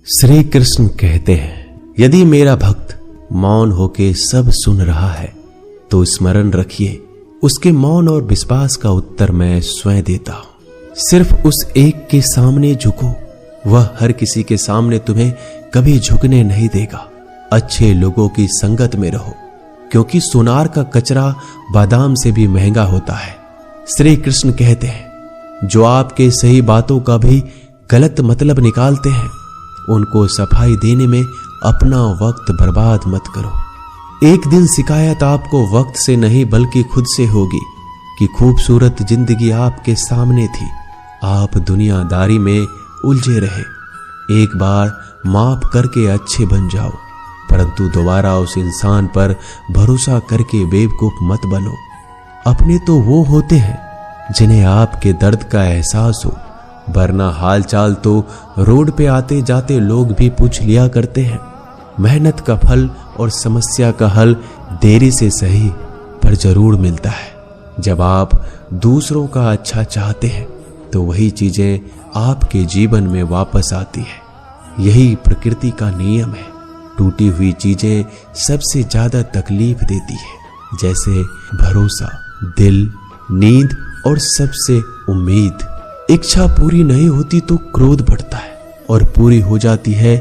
श्री कृष्ण कहते हैं, यदि मेरा भक्त मौन होके सब सुन रहा है तो स्मरण रखिए, उसके मौन और विश्वास का उत्तर मैं स्वयं देता हूं। सिर्फ उस एक के सामने झुको, वह हर किसी के सामने तुम्हें कभी झुकने नहीं देगा। अच्छे लोगों की संगत में रहो, क्योंकि सोनार का कचरा बादाम से भी महंगा होता है। श्री कृष्ण कहते हैं, जो आपके सही बातों का भी गलत मतलब निकालते हैं, उनको सफाई देने में अपना वक्त बर्बाद मत करो। एक दिन शिकायत आपको वक्त से नहीं बल्कि खुद से होगी कि खूबसूरत जिंदगी आपके सामने थी, आप दुनियादारी में उलझे रहे। एक बार माफ करके अच्छे बन जाओ, परंतु दोबारा उस इंसान पर भरोसा करके बेवकूफ मत बनो। अपने तो वो होते हैं जिन्हें आपके दर्द का एहसास हो, वरना हालचाल तो रोड पे आते जाते लोग भी पूछ लिया करते हैं। मेहनत का फल और समस्या का हल देरी से सही पर जरूर मिलता है। जब आप दूसरों का अच्छा चाहते हैं तो वही चीजें आपके जीवन में वापस आती है। यही प्रकृति का नियम है। टूटी हुई चीजें सबसे ज्यादा तकलीफ देती है, जैसे भरोसा, दिल, नींद और सबसे उम्मीद। इच्छा पूरी नहीं होती तो क्रोध बढ़ता है, और पूरी हो जाती है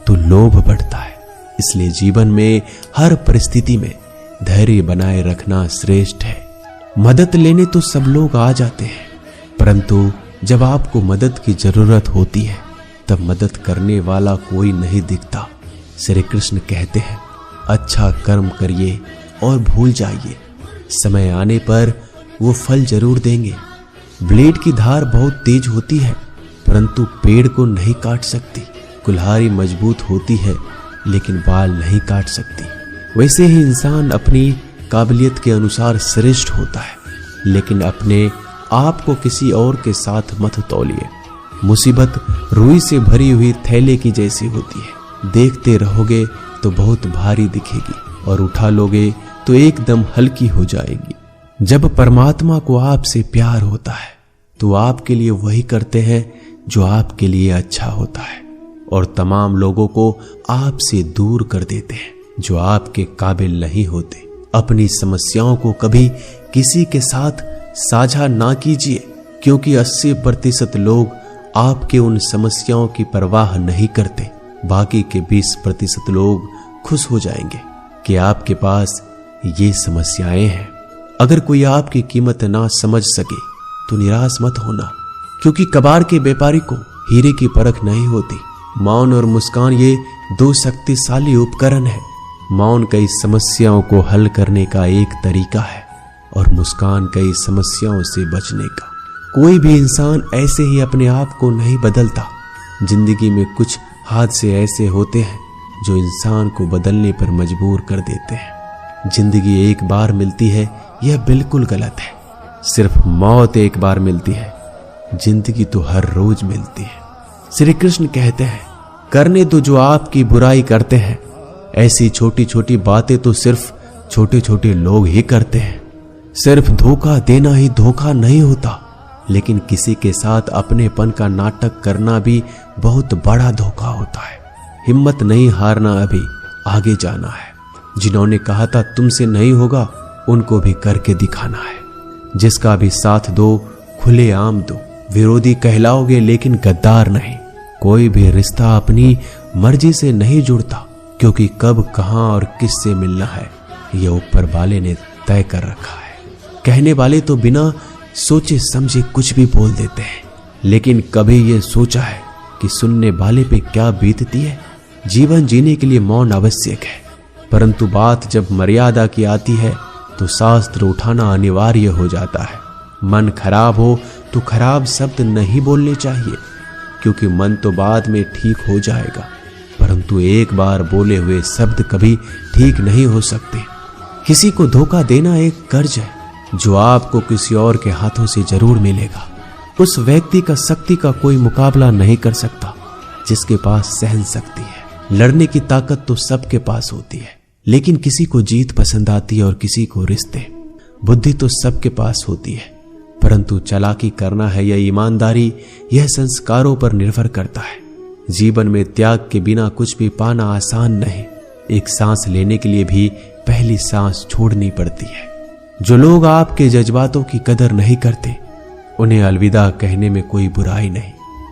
तो लोभ बढ़ता है। इसलिए जीवन में हर परिस्थिति में धैर्य बनाए रखना श्रेष्ठ है। मदद लेने तो सब लोग आ जाते हैं, परंतु जब आपको मदद की जरूरत होती है तब मदद करने वाला कोई नहीं दिखता। श्री कृष्ण कहते हैं, अच्छा कर्म करिए और भूल जाइए, समय आने पर वो फल जरूर देंगे। ब्लेड की धार बहुत तेज होती है, परंतु पेड़ को नहीं काट सकती। कुल्हाड़ी मजबूत होती है, लेकिन बाल नहीं काट सकती। वैसे ही इंसान अपनी काबिलियत के अनुसार श्रेष्ठ होता है, लेकिन अपने आप को किसी और के साथ मत तौलिए। मुसीबत रुई से भरी हुई थैले की जैसी होती है, देखते रहोगे तो बहुत भारी दिखेगी और उठा लोगे तो एकदम हल्की हो जाएगी। जब परमात्मा को आपसे प्यार होता है तो आपके लिए वही करते हैं जो आपके लिए अच्छा होता है, और तमाम लोगों को आपसे दूर कर देते हैं जो आपके काबिल नहीं होते। अपनी समस्याओं को कभी किसी के साथ साझा ना कीजिए, क्योंकि 80% लोग आपके उन समस्याओं की परवाह नहीं करते। बाकी के 20% लोग खुश हो जाएंगे कि आपके पास ये समस्याएं हैं। अगर कोई आपकी कीमत ना समझ सके तो निराश मत होना, क्योंकि कबाड़ के व्यापारी को हीरे की परख नहीं होती। मौन और मुस्कान ये दो शक्तिशाली उपकरण है। मौन कई समस्याओं को हल करने का एक तरीका है और मुस्कान कई समस्याओं से बचने का। कोई भी इंसान ऐसे ही अपने आप को नहीं बदलता। जिंदगी में कुछ हादसे ऐसे होते हैं जो इंसान को बदलने पर मजबूर कर देते हैं। जिंदगी एक बार मिलती है, यह बिल्कुल गलत है। सिर्फ मौत एक बार मिलती है, जिंदगी तो हर रोज मिलती है। श्री कृष्ण कहते हैं, करने दो जो आपकी बुराई करते हैं। ऐसी छोटी छोटी बातें तो सिर्फ छोटे छोटे लोग ही करते हैं। सिर्फ धोखा देना ही धोखा नहीं होता, लेकिन किसी के साथ अपनेपन का नाटक करना भी बहुत बड़ा धोखा होता है। हिम्मत नहीं हारना, अभी आगे जाना है। जिन्होंने कहा था तुमसे नहीं होगा, उनको भी करके दिखाना है। जिसका भी साथ दो, खुले आम दो। विरोधी कहलाओगे लेकिन गद्दार नहीं। कोई भी रिश्ता अपनी मर्जी से नहीं जुड़ता, क्योंकि कब, कहां और किससे मिलना है यह ऊपर वाले ने तय कर रखा है। कहने वाले तो बिना सोचे समझे कुछ भी बोल देते हैं, लेकिन कभी ये सोचा है कि सुनने वाले पे क्या बीतती है। जीवन जीने के लिए मौन आवश्यक है, परंतु बात जब मर्यादा की आती है तो शास्त्र उठाना अनिवार्य हो जाता है। मन खराब हो तो खराब शब्द नहीं बोलने चाहिए, क्योंकि मन तो बाद में ठीक हो जाएगा, परंतु एक बार बोले हुए शब्द कभी ठीक नहीं हो सकते। किसी को धोखा देना एक कर्ज है जो आपको किसी और के हाथों से जरूर मिलेगा। उस व्यक्ति का शक्ति का कोई मुकाबला नहीं कर सकता जिसके पास सहन शक्ति है। लड़ने की ताकत तो सबके पास होती है, लेकिन किसी को जीत पसंद आती है और किसी को रिश्ते। बुद्धि तो सबके पास होती है, परंतु चालाकी करना है या ईमानदारी, यह संस्कारों पर निर्भर करता है। जीवन में त्याग के बिना कुछ भी पाना आसान नहीं। एक सांस लेने के लिए भी पहली सांस छोड़नी पड़ती है। जो लोग आपके जज्बातों की कदर नहीं करते, उन्हें अलविदा कहने में कोई बुराई नहीं।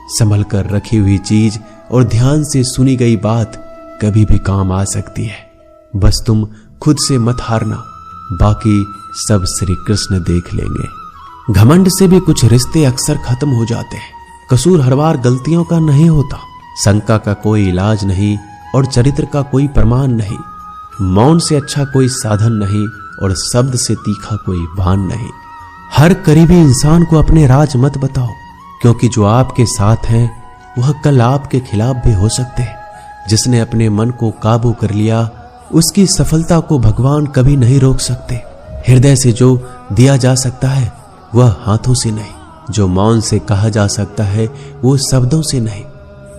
संभल कर रखी हुई चीज और ध्यान से सुनी गई बात कभी भी काम आ सकती है। बस तुम खुद से मत हारना, बाकी सब श्री कृष्ण देख लेंगे। घमंड से भी कुछ रिश्ते अक्सर खत्म हो जाते हैं। कसूर हर बार गलतियों का नहीं होता। शंका का कोई इलाज नहीं और चरित्र का कोई प्रमाण नहीं। मौन से अच्छा कोई साधन नहीं और शब्द से तीखा कोई वाण नहीं। हर करीबी इंसान को अपने राज मत बताओ, क्योंकि जो आपके साथ हैं वह कल आपके खिलाफ भी हो सकते हैं। जिसने अपने मन को काबू कर लिया, उसकी सफलता को भगवान कभी नहीं रोक सकते। हृदय से जो दिया जा सकता है वह हाथों से नहीं। जो मौन से कहा जा सकता है वो शब्दों से नहीं।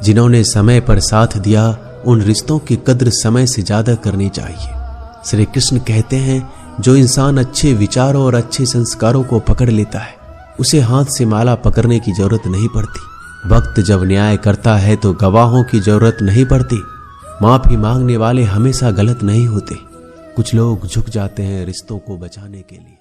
जिन्होंने समय पर साथ दिया, उन रिश्तों की कद्र समय से ज्यादा करनी चाहिए। श्री कृष्ण कहते हैं, जो इंसान अच्छे विचारों और अच्छे संस्कारों को पकड़ लेता है, उसे हाथ से माला पकड़ने की जरूरत नहीं पड़ती। वक्त जब न्याय करता है तो गवाहों की जरूरत नहीं पड़ती। माफी मांगने वाले हमेशा गलत नहीं होते। कुछ लोग झुक जाते हैं रिश्तों को बचाने के लिए।